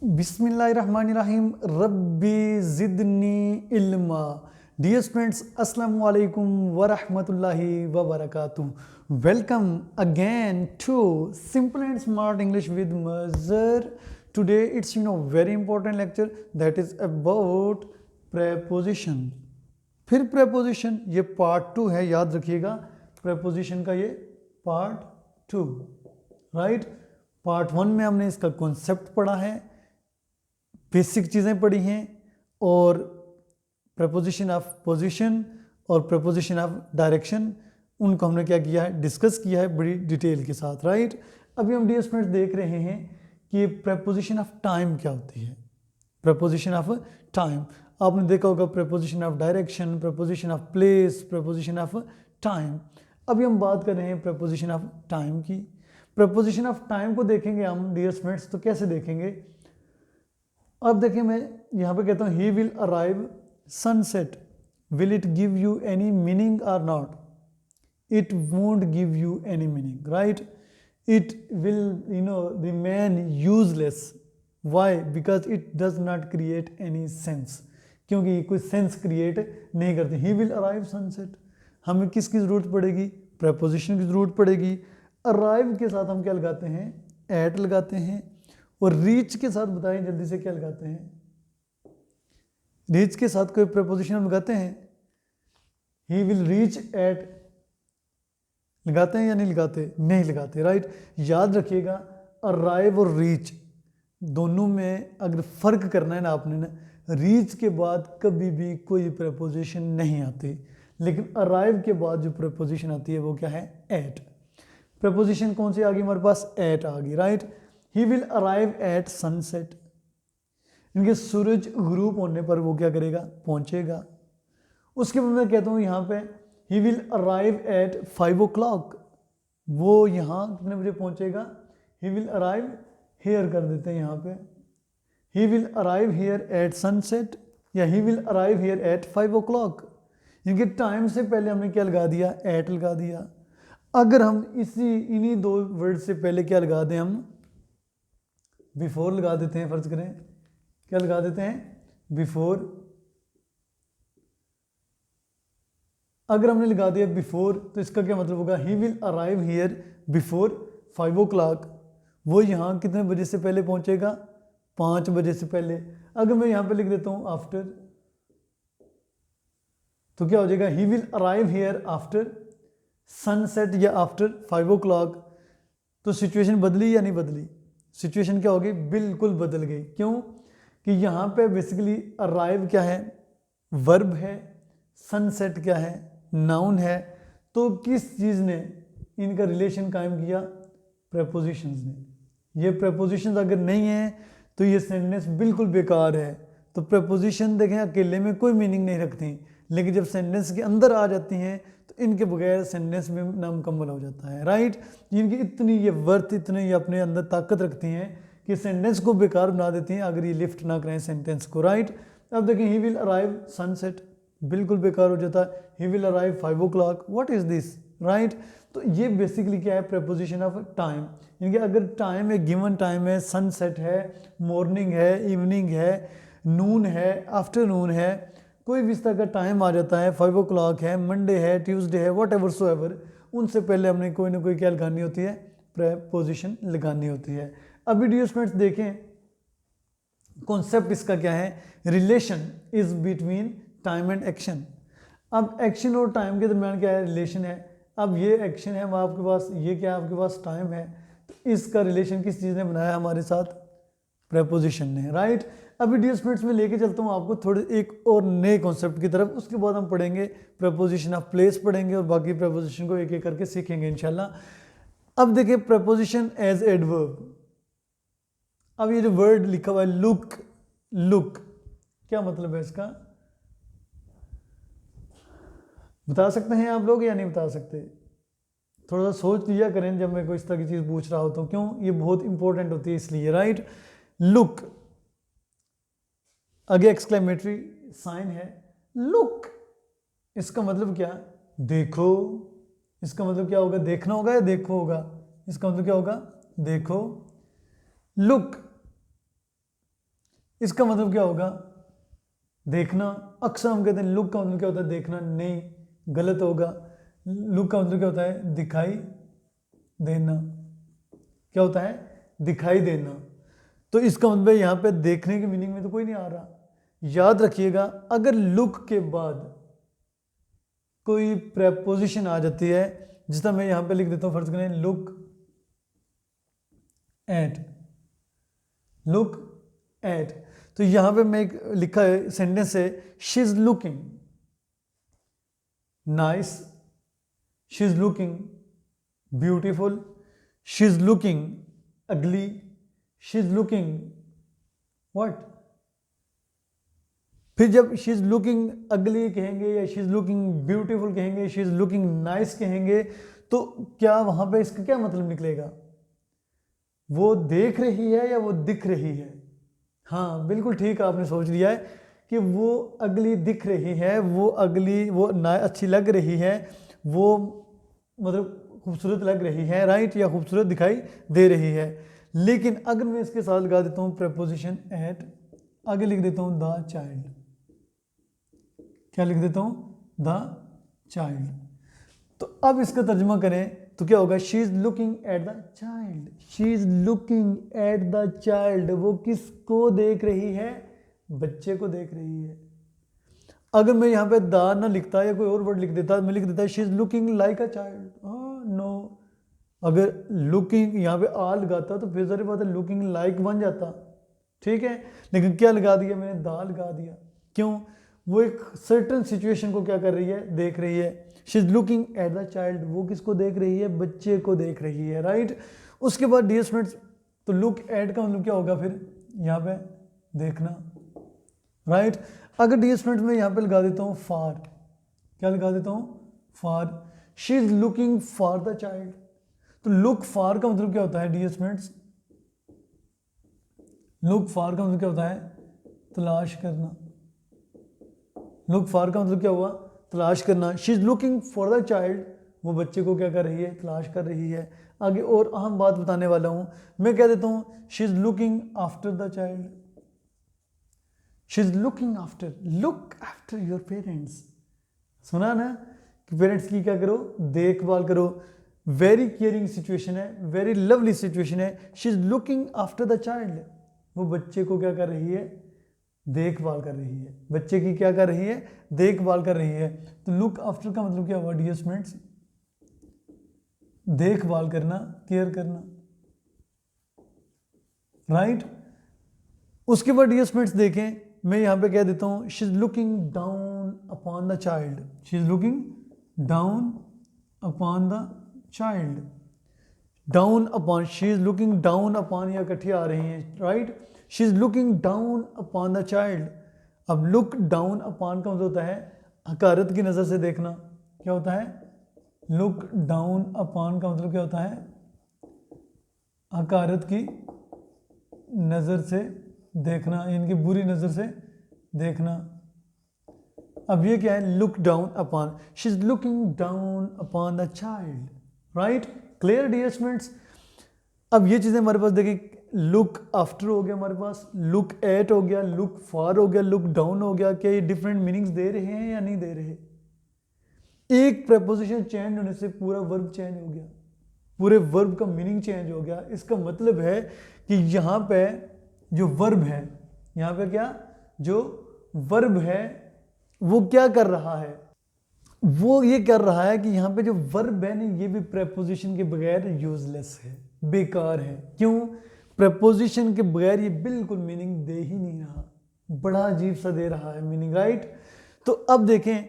बिस्मिल्लाहिर्रहमानिर्रहीम रब्बी ज़िदनी इल्मा। Dear students, अस्सलामु अलैकुम वरहमतुल्लाहि वबरकातुहू। Welcome again to simple and smart English with Mazhar. Today it's very important lecture that is about preposition. फिर preposition, ये पार्ट 2 है, याद रखिएगा। प्रेपोजिशन का ये पार्ट 2, राइट। पार्ट 1 में हमने इसका कॉन्सेप्ट पढ़ा है, बेसिक चीज़ें पढ़ी हैं, और प्रपोजिशन ऑफ पोजीशन और प्रपोजिशन ऑफ डायरेक्शन, उनको हमने क्या किया है, डिस्कस किया है बड़ी डिटेल के साथ, राइट। अभी हम डियर स्टूडेंट्स देख रहे हैं कि प्रपोजिशन ऑफ टाइम क्या होती है। प्रपोजिशन ऑफ टाइम आपने देखा होगा, preposition of direction, preposition of place, preposition of time. अभी हम बात कर रहे हैं प्रपोजिशन ऑफ टाइम की। प्रपोजिशन ऑफ टाइम को देखेंगे हम डियर स्टूडेंट्स, तो कैसे देखेंगे। अब देखिए, मैं यहाँ पे कहता हूँ he will arrive sunset, will it give you any meaning और not? It won't give you any meaning, right. It will remain useless. Why? Because it does not create any sense, क्योंकि कोई सेंस क्रिएट नहीं करती। ही will arrive sunset, हमें किसकी ज़रूरत पड़ेगी? Preposition की ज़रूरत पड़ेगी। अराइव के साथ हम क्या लगाते हैं? एट लगाते हैं। और रीच के साथ बताएं जल्दी से, क्या लगाते हैं? रीच के साथ कोई प्रपोजिशन हम लगाते हैं? ही विल रीच एट लगाते हैं या नहीं लगाते? नहीं लगाते, राइट। याद रखिएगा, अराइव और रीच दोनों में अगर फर्क करना है ना आपने ना, रीच के बाद कभी भी कोई प्रपोजिशन नहीं आती, लेकिन अराइव के बाद जो प्रपोजिशन आती है वो क्या है? एट। प्रपोजिशन कौन सी आ गई हमारे पास? एट आ गई, right. He will arrive at sunset, इनके सूरज ग्रुप होने पर वो क्या करेगा? पहुंचेगा। उसके बाद मैं कहता हूँ यहाँ पे he will arrive at 5 o'clock, वो यहाँ कितने बजे पहुंचेगा? ही विल अराइव हेयर कर देते हैं यहाँ पे, he will arrive here at sunset, या he will arrive here at 5 o'clock। इनके टाइम से पहले हमने क्या लगा दिया? एट लगा दिया। अगर हम इन्हीं दो वर्ड से पहले क्या लगा दें? हम बिफोर लगा देते हैं, फर्ज करें क्या लगा देते हैं? बिफोर। अगर हमने लगा दिया बिफोर, तो इसका क्या मतलब होगा? ही will arrive here before 5 o'clock, वो यहाँ कितने बजे से पहले पहुंचेगा? 5 बजे से पहले। अगर मैं यहाँ पे लिख देता हूँ आफ्टर, तो क्या हो जाएगा? ही will arrive here after sunset या आफ्टर 5 o'clock। तो सिचुएशन बदली या नहीं बदली? सिचुएशन क्या होगी? बिल्कुल बदल गई। क्यों? कि यहाँ पे बेसिकली अराइव क्या है? वर्ब है। सनसेट क्या है? नाउन है। तो किस चीज़ ने इनका रिलेशन कायम किया? प्रपोजिशंस ने। ये प्रपोजिशंस अगर नहीं है तो ये सेंटेंस बिल्कुल बेकार है। तो प्रपोजिशन देखें अकेले में कोई मीनिंग नहीं रखती, लेकिन जब सेंटेंस के अंदर आ जाती हैं तो इनके बगैर सेंटेंस में नामुकम्मल हो जाता है, राइट। इनकी इतनी ये वर्थ, इतने ये अपने अंदर ताकत रखती हैं कि सेंटेंस को बेकार बना देती हैं अगर ये लिफ्ट ना करें सेंटेंस को, राइट। अब देखें, ही विल अराइव सनसेट बिल्कुल बेकार हो जाता है। ही will arrive 5 o'clock, what is this, right. तो ये बेसिकली क्या है? Preposition of time. इनके अगर टाइम है, गिवन टाइम है, सनसेट है, मॉर्निंग है, इवनिंग है, नून है, आफ्टरनून है, कोई भी इस तरह का टाइम आ जाता है, 5 o'clock है, मंडे है, ट्यूसडे है, वट एवर सो एवर, उनसे पहले हमने कोई ना कोई क्या लगानी होती है? प्रपोजिशन लगानी होती है। अभी डियर स्टूडेंट्स देखें, कॉन्सेप्ट इसका क्या है? Relation is between time and action. अब एक्शन और टाइम के दरमियान क्या है? रिलेशन है। अब ये एक्शन है, वहाँ आपके पास ये क्या है? आपके पास टाइम है। तो इसका रिलेशन किस चीज़ ने बनाया हमारे साथ? प्रपोजिशन ने, राइट। अभी डियर स्टूडेंट्स में लेके चलता हूँ आपको थोड़े एक और नए कॉन्सेप्ट की तरफ। उसके बाद हम पढ़ेंगे प्रपोजिशन ऑफ प्लेस पढ़ेंगे, और बाकी प्रपोजिशन को एक एक करके सीखेंगे इंशाल्लाह। अब देखिए, प्रपोजिशन एज एडवर्ब। अब ये जो वर्ड लिखा हुआ है लुक, लुक क्या मतलब है इसका? बता सकते हैं आप लोग या नहीं बता सकते? थोड़ा सा सोच लिया करें जब मैं कोई इस तरह की चीज़ पूछ रहा हो तो, क्यों? ये बहुत इंपॉर्टेंट होती है इसलिए, राइट। लुक, आगे एक्सक्लेमेटरी साइन है। लुक, इसका मतलब क्या? देखो। इसका मतलब क्या होगा? देखना होगा या देखो होगा? इसका मतलब क्या होगा? देखो। लुक, इसका मतलब क्या होगा? देखना। अक्सर हम कहते हैं लुक का मतलब क्या होता है? देखना। नहीं, गलत होगा। लुक का मतलब क्या होता है? दिखाई देना। क्या होता है? दिखाई देना। तो इसका मतलब यहाँ पे देखने की मीनिंग में तो कोई नहीं आ रहा। याद रखिएगा, अगर लुक के बाद कोई प्रेपोजिशन आ जाती है, जिस तरह मैं यहाँ पे लिख देता हूँ, फर्ज करें लुक एट, लुक एट, तो यहाँ पे मैं एक लिखा है सेंटेंस है, she is looking nice, she is looking beautiful, she is looking अगली, शी इज लुकिंग व्हाट। फिर जब शी इज लुकिंग अगली कहेंगे या शी इज लुकिंग ब्यूटीफुल कहेंगे, शी इज लुकिंग नाइस कहेंगे, तो क्या वहां पे इसका क्या मतलब निकलेगा? वो देख रही है या वो दिख रही है? हाँ बिल्कुल ठीक, आपने सोच लिया है कि वो अगली दिख रही है, वो अगली वो ना अच्छी लग रही है, वो मतलब खूबसूरत लग रही है, राइट, या खूबसूरत दिखाई दे रही है। लेकिन अगर मैं इसके साथ लगा देता हूँ प्रेपोजिशन एट, आगे लिख देता हूँ द चाइल्ड, क्या लिख देता हूँ? The child. तो अब इसका तर्जुमा करें तो क्या होगा? She is looking at the child, she is looking at the child. वो किसको देख रही है? बच्चे को देख रही है। अगर मैं यहाँ पे दा ना लिखता या कोई और वर्ड लिख देता, मैं लिख देता she is looking like a child, no. अगर लुकिंग यहाँ पे आ लगाता तो फिर सारी बात है लुकिंग लाइक बन जाता, ठीक है। लेकिन क्या लगा दिया मैंने? दा लगा दिया। क्यों? वो एक सर्टन सिचुएशन को क्या कर रही है? देख रही है। She is looking at the child, वो किसको देख रही है? बच्चे को देख रही है, राइट। उसके बाद डियर स्टूडेंट्स, तो लुक एट का मतलब क्या होगा फिर? यहाँ पे देखना, राइट। अगर डियर स्टूडेंट्स मैं यहाँ पे लगा देता हूँ फॉर, क्या लगा देता हूँ? For, she is looking for the child. तो लुक फॉर का मतलब क्या होता है डियर स्टूडेंट्स? लुक फॉर का मतलब क्या होता है? तलाश करना। लुक फॉर का मतलब क्या हुआ? तलाश करना। She is looking for the child, वो बच्चे को क्या कर रही है? तलाश कर रही है। आगे और अहम बात बताने वाला हूं, मैं कह देता हूं she is looking after the child, she is looking after, look after your parents. सुना ना कि पेरेंट्स की क्या करो? देखभाल करो। वेरी केयरिंग सिचुएशन है, वेरी लवली सिचुएशन है। She is looking after the child, वो बच्चे को क्या कर रही है? देखभाल कर रही है। बच्चे की क्या कर रही है? देखभाल कर रही है। तो लुक आफ्टर का मतलब क्या हुआ डियर स्टूडेंट्स? देखभाल करना, केयर करना, राइट। उसके बाद डियर स्टूडेंट्स देखें, मैं यहां पे कह देता हूं she is looking down upon the child, she is looking down upon the child. Down upon, she is looking down upon, या इकट्ठी आ रही हैं, right. She is looking down upon the child. अब लुक डाउन अपॉन का मतलब होता है हकारत की नज़र से देखना। क्या होता है? लुक डाउन अपॉन का मतलब क्या होता है? हकारत की नज़र से देखना, इनकी बुरी नज़र से देखना। अब ये क्या है? Look down upon, she is looking down upon the child, right. Clear dear students? अब ये चीज़ें हमारे पास देखिए, लुक आफ्टर हो गया हमारे पास, लुक एट हो गया, लुक फॉर हो गया, लुक डाउन हो गया। क्या ये डिफरेंट मीनिंग्स दे रहे हैं या नहीं दे रहे? एक प्रेपोजिशन चेंज होने से पूरा वर्ब चेंज हो गया, पूरे वर्ब का मीनिंग चेंज हो गया। इसका मतलब है कि यहाँ पे जो वर्ब है, यहाँ पे क्या जो वर्ब है वो क्या कर रहा है? वो ये कर रहा है कि यहाँ पे जो वर्ब है ना, ये भी प्रेपोजिशन के बगैर यूजलेस है, बेकार है। क्यों? प्रेपोजिशन के बगैर ये बिल्कुल मीनिंग दे ही नहीं रहा, बड़ा अजीब सा दे रहा है मीनिंग, राइट। तो अब देखें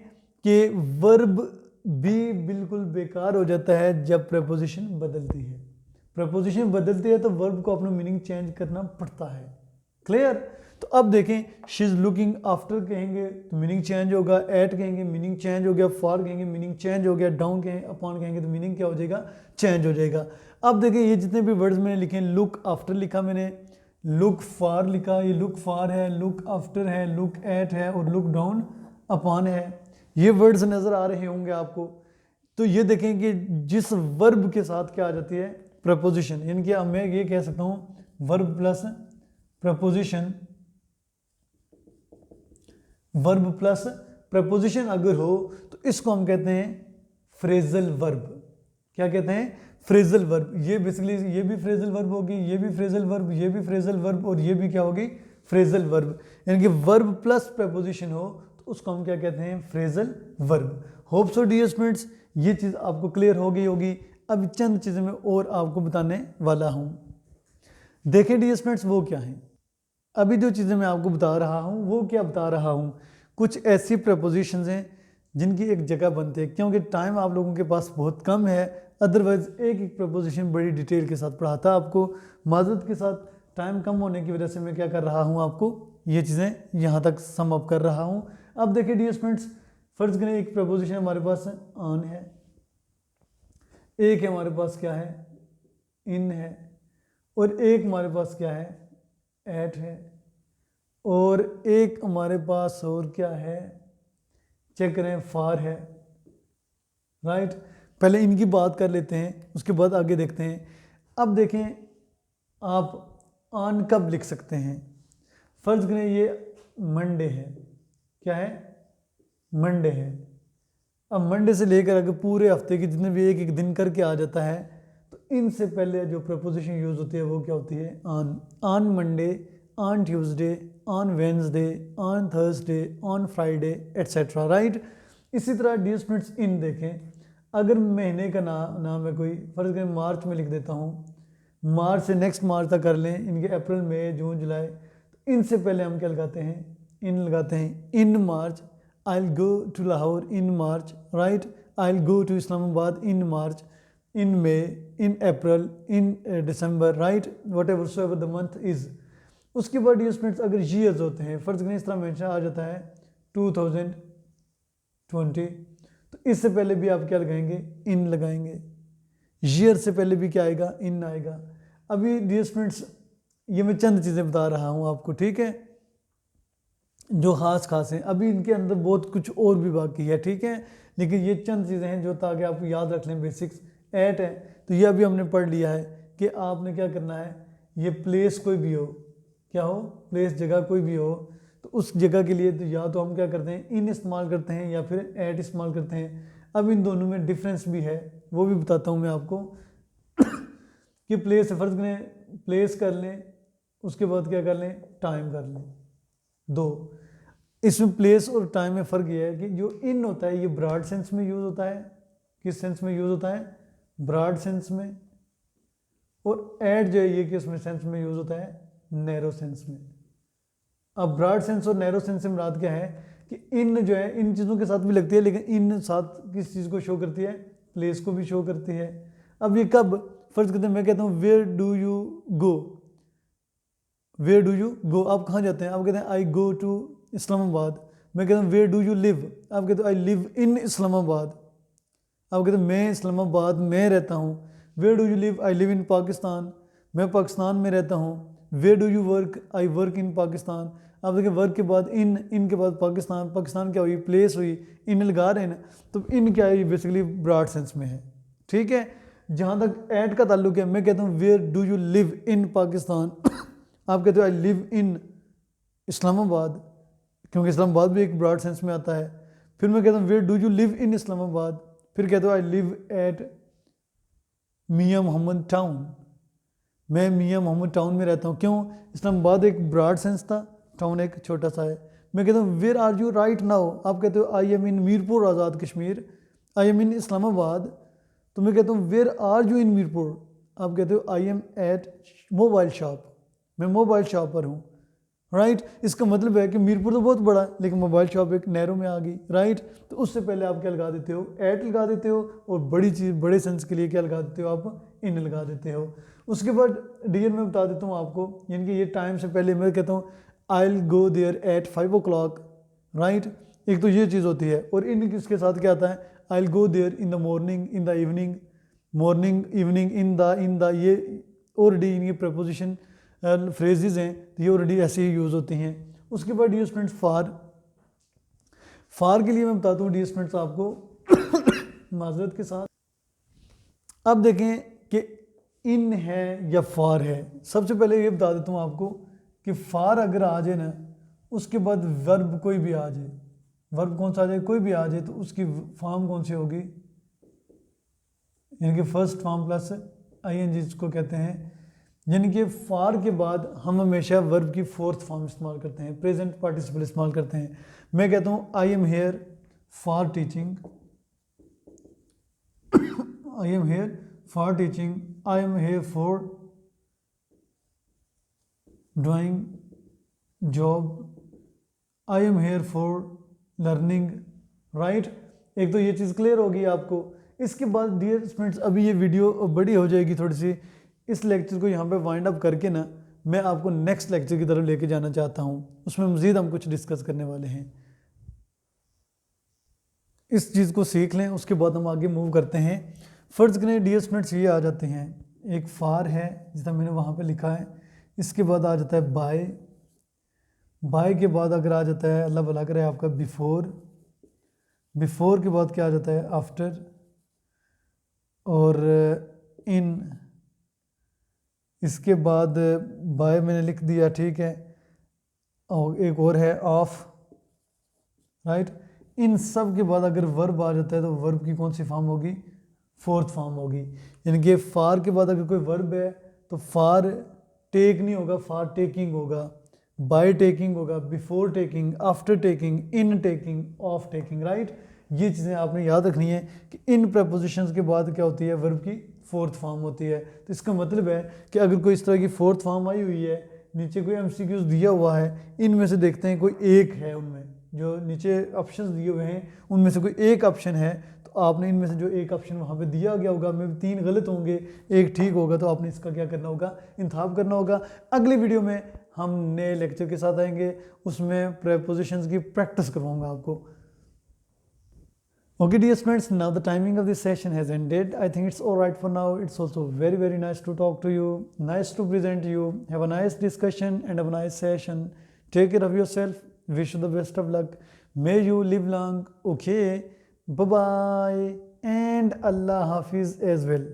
कि वर्ब भी बिल्कुल बेकार हो जाता है जब प्रेपोजिशन बदलती है। प्रेपोजिशन बदलती है तो वर्ब को अपना मीनिंग चेंज करना पड़ता है। क्लियर? तो अब देखें, शी इज लुकिंग आफ्टर कहेंगे तो मीनिंग चेंज होगा, एट कहेंगे मीनिंग चेंज हो गया, फॉर कहेंगे मीनिंग चेंज हो गया, डाउन कहेंगे अपॉन कहेंगे तो मीनिंग क्या हो जाएगा? चेंज हो जाएगा। अब देखें ये जितने भी वर्ड्स मैंने लिखे, लुक आफ्टर लिखा मैंने, लुक फॉर लिखा, ये लुक फॉर है, लुक आफ्टर है, लुक एट है और लुक डाउन अपॉन है। ये वर्ड्स नज़र आ रहे होंगे आपको। तो ये देखें कि जिस वर्ब के साथ क्या आ जाती है? प्रपोजिशन, यानी कि मैं ये कह सकता हूँ verb plus preposition verb plus preposition अगर हो तो इसको हम कहते हैं फ्रेजल वर्ब। क्या कहते हैं? Phrasal verb. ये बेसिकली ये भी फ्रेजल वर्ब होगी, ये भी फ्रेजल वर्ब, ये भी फ्रेजल वर्ब, और ये भी क्या होगी? Phrasal verb. यानी कि वर्ब प्लस प्रपोजिशन हो तो उसको हम क्या कहते हैं? Phrasal verb. Hope so dear students ये चीज़ आपको क्लियर हो गई होगी। अब चंद चीज़ें मैं और आपको बताने वाला हूँ। देखें डियर स्टूडेंट्स वो क्या है। अभी जो चीज़ें मैं आपको बता रहा हूँ वो क्या बता रहा हूँ, कुछ ऐसी प्रपोजिशंस हैं जिनकी एक जगह बनते हैं। क्योंकि टाइम आप लोगों के पास बहुत कम है, अदरवाइज एक एक प्रपोजिशन बड़ी डिटेल के साथ पढ़ाता आपको। माजरत के साथ टाइम कम होने की वजह से मैं क्या कर रहा हूँ, आपको ये चीज़ें यहाँ तक सम अप कर रहा हूँ। अब देखिए डियर स्टूडेंट्स, फर्ज करें एक प्रपोजिशन हमारे पास ऑन है, एक हमारे पास क्या है? इन है, और एक हमारे पास क्या है? एट है, और एक हमारे पास और क्या है? चेक करें, फार है। राइट, पहले इनकी बात कर लेते हैं, उसके बाद आगे देखते हैं। अब देखें आप ऑन कब लिख सकते हैं। फर्ज करें ये मंडे है, क्या है? मंडे है। अब मंडे से लेकर अगर पूरे हफ्ते के जितने भी एक एक दिन करके आ जाता है तो इनसे पहले जो प्रपोजिशन यूज़ होती है वो क्या होती है? On. On Monday, on Tuesday, on Wednesday, on Thursday, on Friday etcetera. Right, इसी तरह डियर स्टूडेंट्स इन देखें, अगर महीने का नाम है कोई, फर्ज करें मार्च में लिख देता हूँ, मार्च से नेक्स्ट मार्च तक कर लें, इनके अप्रैल मई जून जुलाई, तो इनसे पहले हम क्या लगाते हैं? इन लगाते हैं। In March, I will go to Lahore in March. Right, I will go to Islamabad in March, in May, in April, in December. Right, what ever so ever the month is. उसके बाद डियर स्टूडेंट्स अगर years होते हैं, फर्ज करें इस तरह mention आ जाता है 2020, तो इससे पहले भी आप क्या लगाएंगे? इन लगाएंगे। ईयर से पहले भी क्या आएगा? इन आएगा। अभी डियर स्टूडेंट्स ये मैं चंद चीज़ें बता रहा हूँ आपको, ठीक है, जो खास हैं। अभी इनके अंदर बहुत कुछ और भी बाकी है, ठीक है, लेकिन ये चंद चीज़ें हैं जो ताकि आप याद रख लें। बेसिक्स एट है तो ये अभी हमने पढ़ लिया है कि आपने क्या करना है, ये प्लेस कोई भी हो, क्या हो? प्लेस जगह कोई भी हो, तो उस जगह के लिए तो या तो हम क्या करते हैं? इन इस्तेमाल करते हैं या फिर एट इस्तेमाल करते हैं। अब इन दोनों में डिफरेंस भी है, वो भी बताता हूँ मैं आपको कि प्लेस फर्ज करें, प्लेस कर लें, उसके बाद क्या कर लें? टाइम कर लें। दो, इसमें प्लेस और टाइम में फ़र्क ये है कि जो इन होता है ये ब्रॉड सेंस में यूज़ होता है। किस सेंस में यूज़ होता है? ब्रॉड सेंस में। और एट जो है ये किस में सेंस में यूज़ होता है? नैरो सेंस में। अब ब्रॉड सेंस और नैरो सेंस से मुराद क्या है कि इन जो है इन चीज़ों के साथ भी लगती है, लेकिन इन साथ किस चीज़ को शो करती है? प्लेस को भी शो करती है। अब ये कब? फर्ज करते हैं मैं कहता हूँ where do you go, where do you go, आप कहाँ जाते हैं? आप कहते हैं आई गो टू इस्लामाबाद। मैं कहता हूँ वेयर डू यू लिव, आप कहते हो आई लिव इन इस्लामाबाद। आप कहते हैं मैं इस्लामाबाद में रहता हूँ। Where do you live? I live in Pakistan, मैं पाकिस्तान में रहता हूँ। Where do you work? I work in Pakistan. आप देखिए वर्क के बाद इन के बाद पाकिस्तान, पाकिस्तान क्या हुई? प्लेस हुई। इन लगा रहे हैं ना, तो इन क्या है? बेसिकली ब्रॉड सेंस में है, ठीक है। जहाँ तक एट का ताल्लुक है, मैं कहता हूँ where do you live in Pakistan आप कहते हो आई लिव इन इस्लामाबाद, क्योंकि इस्लामाबाद भी एक ब्रॉड सेंस में आता है। फिर मैं कहता हूँ where do you live in Islamabad, फिर कहते हो आई लिव एट मियाँ मोहम्मद टाउन, मैं मियाँ मोहम्मद टाउन में रहता हूँ। क्यों? इस्लामाबाद एक ब्रॉड सेंस था, टाउन एक छोटा सा है। मैं कहता हूँ where are you right now, आप कहते हो I am in Mirpur Azad Kashmir, I am in Islamabad. तो मैं कहता हूँ where are you in Mirpur, आप कहते हो I am at mobile shop, मैं मोबाइल शॉप पर हूँ। राइट, इसका मतलब है कि मीरपुर तो बहुत बड़ा है लेकिन मोबाइल शॉप एक नैरो में आ गई। राइट, तो उससे पहले आप क्या लगा देते हो? एट लगा देते हो, और बड़ी चीज़ बड़े सेंस के लिए क्या लगा देते हो? आप इन लगा देते हो। उसके बाद डियर में बता देता हूँ आपको, यानी कि ये टाइम से पहले मैं कहता हूँ I will go there at 5 o'clock। Right, एक तो ये चीज़ होती है, और इन किसके साथ क्या आता है? I will go there in the morning, in the evening, morning evening, in the ये ऑलरेडी इनकी प्रपोजिशन फ्रेजेस हैं, तो ये ऑलरेडी ऐसे ही यूज़ होती हैं। उसके बाद डियर स्टूडेंट्स फार के लिए मैं बताता हूँ डियर स्टूडेंट्स आपको माजरत के साथ। अब देखें कि इन है या फार है। सबसे पहले ये बता देता हूँ आपको कि फार अगर आ जाए ना उसके बाद वर्ब कोई भी आ जाए, वर्ब कौन सा आ जाए, कोई भी आ जाए, तो उसकी फॉर्म कौन सी होगी, यानी कि फर्स्ट फॉर्म प्लस ING जिसको कहते हैं। यानी कि फार के बाद हम हमेशा वर्ब की फोर्थ फॉर्म इस्तेमाल करते हैं, प्रेजेंट पार्टिसिपल इस्तेमाल करते हैं। मैं कहता हूँ I am here for teaching, I am here for teaching, I am here for doing job, I am here for learning, right. एक तो ये चीज़ क्लियर होगी आपको। इसके बाद डियर स्टूडेंट्स, अभी ये वीडियो बड़ी हो जाएगी थोड़ी सी, इस लेक्चर को यहाँ पे वाइंड अप करके ना मैं आपको नेक्स्ट लेक्चर की तरफ लेके जाना चाहता हूँ, उसमें मज़ीद हम कुछ डिस्कस करने वाले हैं। इस चीज़ को सीख लें, उसके बाद हम आगे मूव करते हैं। फ़र्ज़ करें डियर स्टूडेंट्स ये आ जाते हैं, एक फार है जितना मैंने वहाँ पे लिखा है, इसके बाद आ जाता है बाय, बाय के बाद अगर आ जाता है अल्लाह भला करे आपका बिफोर, बिफोर के बाद क्या आ जाता है आफ्टर, और इन, इसके बाद बाय मैंने लिख दिया, ठीक है, और एक और है ऑफ, राइट। इन सब के बाद अगर वर्ब आ जाता है तो वर्ब की कौन सी फॉर्म होगी, फोर्थ फॉर्म होगी। यानी कि फार के बाद अगर कोई वर्ब है तो फार टेक नहीं होगा, फार टेकिंग होगा, बाय टेकिंग होगा, before taking, after taking, in taking, of taking, right. ये चीज़ें आपने याद रखनी है कि इन प्रपोजिशंस के बाद क्या होती है, वर्ब की फोर्थ फॉर्म होती है। तो इसका मतलब है कि अगर कोई इस तरह की फोर्थ फॉर्म आई हुई है, नीचे कोई MCQs दिया हुआ है, इनमें से देखते हैं कोई एक है, उनमें जो नीचे ऑप्शंस दिए हुए हैं उनमें से कोई एक ऑप्शन है, तो आपने इनमें से जो एक ऑप्शन वहाँ पे दिया गया होगा, में 3 गलत होंगे, एक ठीक होगा, तो आपने इसका क्या करना होगा, इंतखाब करना होगा। अगली वीडियो में हम नए लेक्चर के साथ आएंगे, उसमें प्रेपोजिशंस की प्रैक्टिस करवाऊंगा आपको। Okay dear students, now the timing of this session has ended. I think it's all right for now. It's also very nice to talk to you, nice to present you, have a nice discussion and have a nice session. Take care of yourself, wish you the best of luck, may you live long. Okay, bye bye and Allah Hafiz as well.